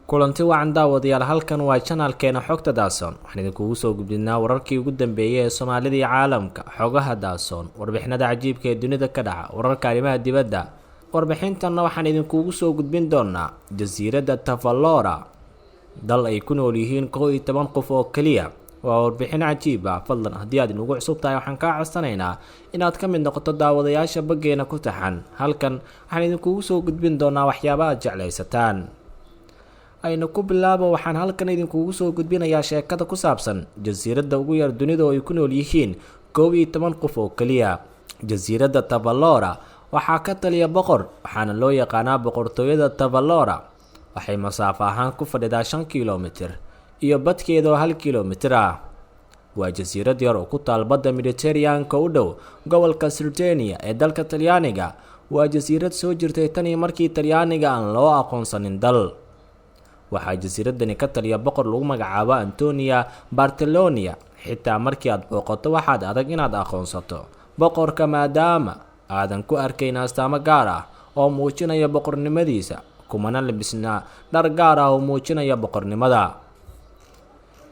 kulanti wacan daawadayaal halkan waa channelkeena xogta daasoon waxaan idinkugu soo gudbinaa wararkii ugu dambeeyay ee Soomaalida iyo caalamka xogaha daasoon warbixinada cajiibka ee dunida ka dhaca wararka arrimaha dibadda warbixintan waxaan idinkugu soo gudbin doonaa jasiiradda Tavalora dal ay ku nool yihiin 11 qof oo kaliya waa warbixin cajiib ah fadlan haddii aad inagu cusub tahay waxaan kaa codsanaynaa inaad ka mid noqoto daawadayaasha baggeena ku taxan halkan waxaan idinkugu soo gudbin doonaa waxyaabaha aad jeclaysataan ayna ku bilaabo waxaan halkan idinkugu soo gudbinayaa sheekada ku saabsan jasiiradda ugu yar dunida oo ay ku nool yihiin 11 qof oo kaliya jasiiradda Tavalora waxaa ka taliya boqor waxaana loo yaqaanaa boqortooyada Tavalora waxay masaafo ahaan ku fadhidaa 5 kiiloomitir iyo badkeeda oo 1 kiiloomitir ah waa jasiirad yar oo ku taal badda Mediterranean-ka u dhow gobolka Sardinia ee dalka Talyaaniga waa jasiirad soo jirtay tan iyo markii Talyaaniga aan loo aqoonsanin dal waxaa jasiiradani ka taliya boqor lagu magacaabo Antonio Bartolomeo xitaa markii aad booqato waxaad adag inaad aqoonsato boqorka maadaama aadan ku arkayn astaamo gaar ah oo muujinaya boqornimadiisa kumana labisna dhar gaar ah oo muujinaya boqornimada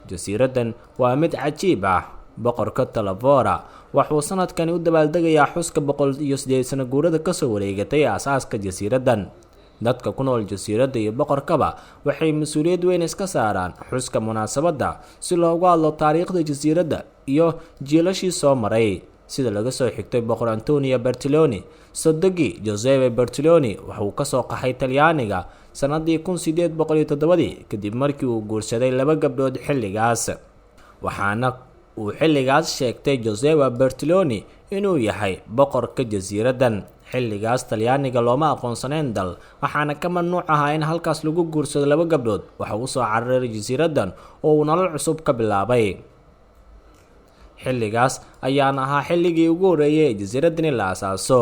jasiiradan waa mid cajiib ah boqorka Tavalora wuxuu sanadkani u dabaaldegayaa xuska 108 sano guurada ka soo wareegatay aasaaska jasiiradan dadka ku nool jasiiradda iyo boqorkaba waxay mas'uuliyad weyn iska saaraan xuska munaasabadda si loogu hadlo taariikhda jasiiradda iyo jiilashii soo maray sida laga soo xigtay boqor Antonio Bertoloni Sodogi Giuseppe Bertoloni wuxuu ka soo qaxay Talyaaniga sanadii 1807 kadib markii uu guursaday 2 gabdhood xilligaas waxaana uu xilligaas sheegtay Giuseppe Bertoloni inuu yahay boqorka jasiiradan xilligaas Talyaaniga looma aqoonsaneen dal waxaana ka mamnuuc ah in halkaas lagu guursado 2 gabdhood waxa uu soo cararay jasiiradan oo uu nolol cusub ka bilaabay xilligaas ayaan ahaa xilligii ugu horeeyay ee jasiiradani la asaaso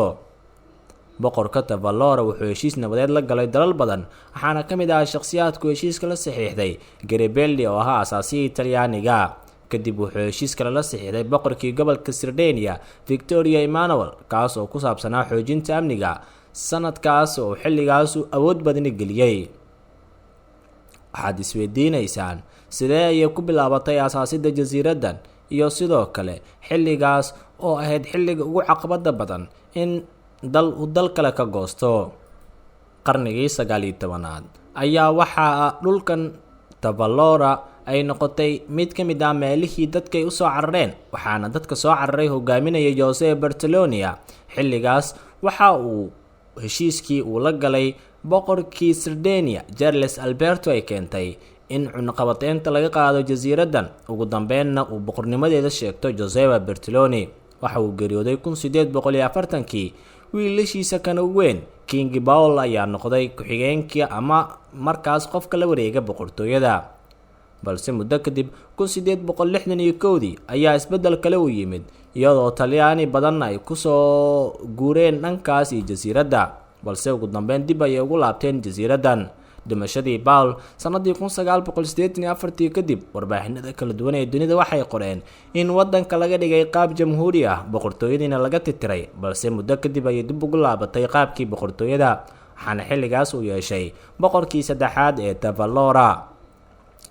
boqorka Tavalora wuxuu heshiis nabadeed la galay dalal badan waxaana ka mid ah shakhsiyaadku heshiiska la saxiixday Garibaldi oo ahaa asaasiyay Talyaaniga kadib wuxuu heshiis kale la saxiixday boqorkii gobolka Sardinia Victoria Emmanuel kaas oo ku saabsanaa xoojinta amniga sanadkaas oo xilligaas uu awood badan geliyay waxaad isweydiinaysaan sidee ay ku bilaabatay asaasidda jasiiradan iyo sidoo kale xilligaas oo ahayd xilliga ugu caqabada badan in dal kale ka goosto qarnigii 19aad ayaa waxaa dhulkan Tavalora ay noqotay mid ka mid ah meelihii dadka ay u soo carareen waxaana dadka soo cararay hogaaminayay Giuseppe Bertoloni xilligaas waxa uu heshiiskii uu la galay boqorkii Sardinia Charles Alberto ay keentay in cunaqabateynta laga qaado jasiiradan ugu dambeynna uu boqornimadeeda sheegto Giuseppe Bertoloni waxa uu geeriyooday 1840kii wiilashiisa kan ugu weyn King Paul ayaa noqday ku-xigeenkii ama markaas qofka la wareega boqortooyada balse muddo kadib 1861 ayaa isbedel kale u yimid iyadoo Talyaani badan ay ku soo guureen dhankaas iyo jasiiradda balse ugu dambeyn dib ay ugu laabteen jasiiradan dhimashadii Paul sanadii 1984 kadib warbaahinada kala duwan ee dunida waxay qoreen in wadanka laga dhigay qaab jamhuuri ah boqortooyadiina laga titiray balse muddo kadib ay dib ugu laabatay qaabkii boqortooyada waxaana xilligaas uu yeeshay boqorkii saddexaad ee Tavalora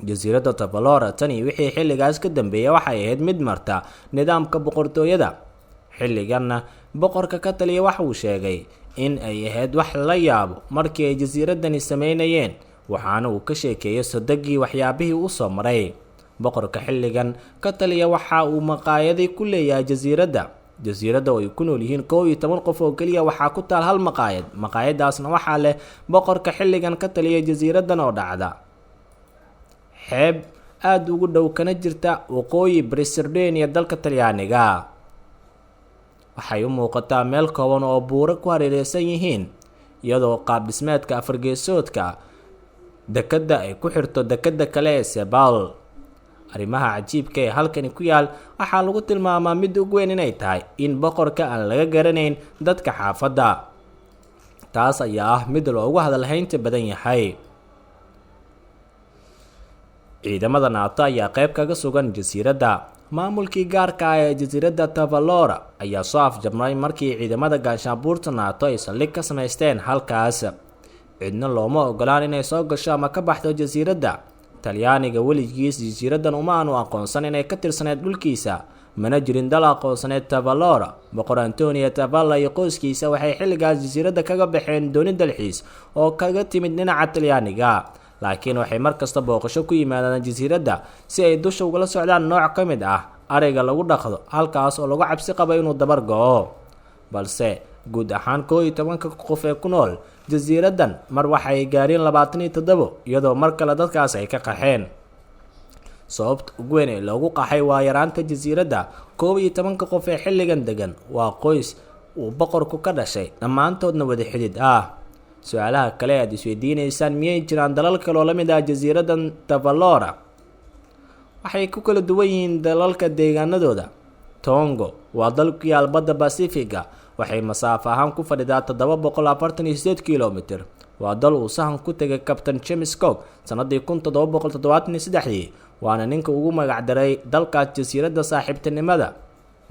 jasiiradda Tavalora tani wixii xilligaas ka dambeeyay waxay ahayd mid marta nidaamka boqortooyada xilliganna boqorka ka taliya waxa uu sheegay in ay ahayd wax la yaabo markii ay jasiiradani sameynayeen waxaana uu ka sheekeeyay Sodogii waxyaabihii uu soo maray boqorka xilligan ka taliya waxa uu maqaayadi ku leeyahay jasiiradda oo ay ku nool yihiin 11 qof oo kaliya waxaa ku taal hal maqaayadaasna waxaa leh boqorka xilligan ka taliya jasiiradan oo dhacda xeeb aad ugu dhow kana jirta waqooyi bari Sardinia dalka Talyaaniga waxay u muuqataa meel kooban oo buuro ku hareeraysan yihiin iyadoo qaab dhismeedka afargeesoodka dekadda ay ku xirto dekadda kale ee Sebal arrimaha cajiibka ee halkani ku yaal waxaa lagu tilmaamaa mid ugu weyn inay tahay in boqorka aan laga garanayn dadka xaafadda taas ayaa ah mid loogu hadalhaynta badan yahay ciidamada NATO ayaa qayb kaga sugan jasiiradda maamulkii gaarka ah ee jasiiradda Tavalora ayaa soo afjarmay markii ciidamada gaashaanbuurta NATO ay saldhig ka samaysteen halkaas cidna looma ogolaan inay soo gasho ama ka baxdo jasiiradda. Talyaaniga weligiis jasiiraddan uma aanu aqoonsan inay ka tirsaneyd dhulkiisa, mana jirin dal aqoonsaneed Tavalora. Boqor Antonio Tavalla iyo qoyskiisa waxay xilligaas jasiiradda kaga baxeen dooni dalxiis oo kaga timid dhinaca Talyaaniga, laakiin waxay markasta booqasho ku yimaadaan jasiiradda si ay dusha ugala socdaan nooc ka mid ah ariga lagu dhaqdo halkaas oo lagu cabsi qabo inuu dabar go'o. Balse guud ahaan 11 qof ee ku nool jasiiraddan mar waxay gaareen 27, iyadoo mar kale dadkaas ay ka qaxeen. sababta ugu weyn ee loogu qaxay waa yaraanta jasiiradda. 11 qof ee xilligan degan waa qoys uu boqorku ka dhashay, dhammaantoodna wada xidid ah. su-aalaha kale aad isweydiineysaan, miyay jiraan dalal kale oo la mid ah jasiiraddan Tavalora? waxay ku kala duwan yihiin dalalka deegaanadooda. Tongo waa dal ku yaal badda Pacifiga, waxay masaafo ahaan ku fadhidaa 748 kilomitir. waa dal uu sahan ku tegay Captain James Cook sanadii 1773, waana ninka ugu magac daray dalkaas jasiiradda saaxiibtinimada.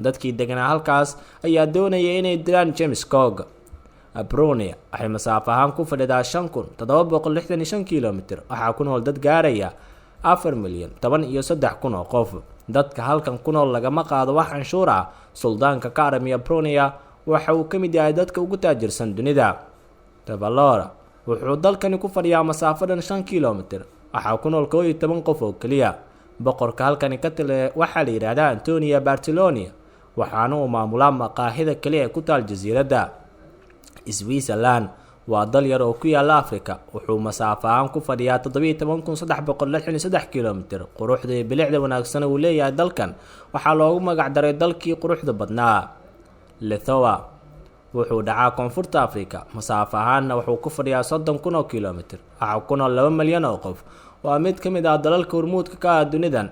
dadkii deganaa halkaas ayaa doonayay inay dilaan James Cook. Abronia waxay masaafo ahaan ku fadhidaa 5765 kilomitir, waxaa ku nool dad gaaraya 4,013,000 oo qof. dadka halkan ku nool lagama qaado wax canshuur ah. suldaanka ka aramiya Abronia waxa uu ka mid yahay dadka ugu taajirsan dunida. Tavalora wuxuu dalkani ku fadhiyaa masaafo dhan 5 kilomitir, waxaa ku nool 11 qof oo keliya. boqorka halkani ka tale waxaa la yidhaahdaa Antonio Bartoloni, waxaana uu maamulaa maqaahida kaliya ee ku taal jasiiradda. Switzerland waa dal yar oo ku yaala Afrika, wuxuu masaafo ahaan ku fadhiyaa 17,363 kilomitir. quruxda iyo bilicda wanaagsan uu leeyahay dalkan waxaa loogu magac daray dalkii quruxda badnaa. Lesotho wuxuu dhacaa koonfurta Afrika, masaafo ahaanna wuxuu ku fadhiyaa 30,000 kilomitir, waxaa ku nool 2 milyan oo qof. waa mid ka mid ah dalalka hormuudka ka ah dunidan.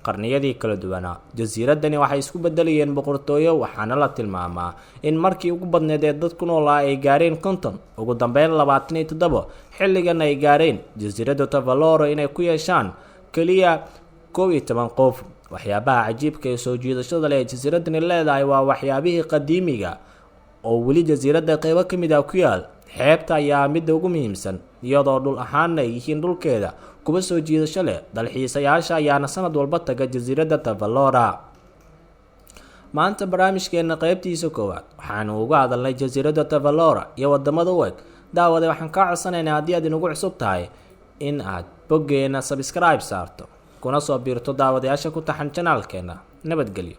qarniyadii kala duwanaa, jasiiraddani waxay isku bedelayeen boqortooyo, waxaana la tilmaamaa in markii ugu badneed ee dad ku noolaa ay gaareen 50, ugu dambeyn 27. xilligan ay gaareen jasiiradda Tavalora inay ku yeeshaan kaliya 11 qof. waxyaabaha cajiibka ee soo jiidashada leh ee jasiiraddani leedahay waa waxyaabihii qadiimiga oo weli jasiiradda qaybo ka mid ah ku yaal. xeebta ayaa midda ugu muhiimsan, iyadoo dhul ahaanna ay yihiin dhulkeeda kuwa soo jiidasho leh. dalxiisayaasha ayaana sanad walba taga jasiiradda Tavalora. maanta barnaamijkeena qaybtiisa koowaad waxaanu uga hadalnay jasiiradda Tavalora iyo wadamada u eg. daawade waxaan kaa codsanaynaa haddii aad inagu cusub tahay in aad boggeena subscribe saarto, kuna soo biirto daawadayaasha ku taxan janaalkeena. nabadgelyo.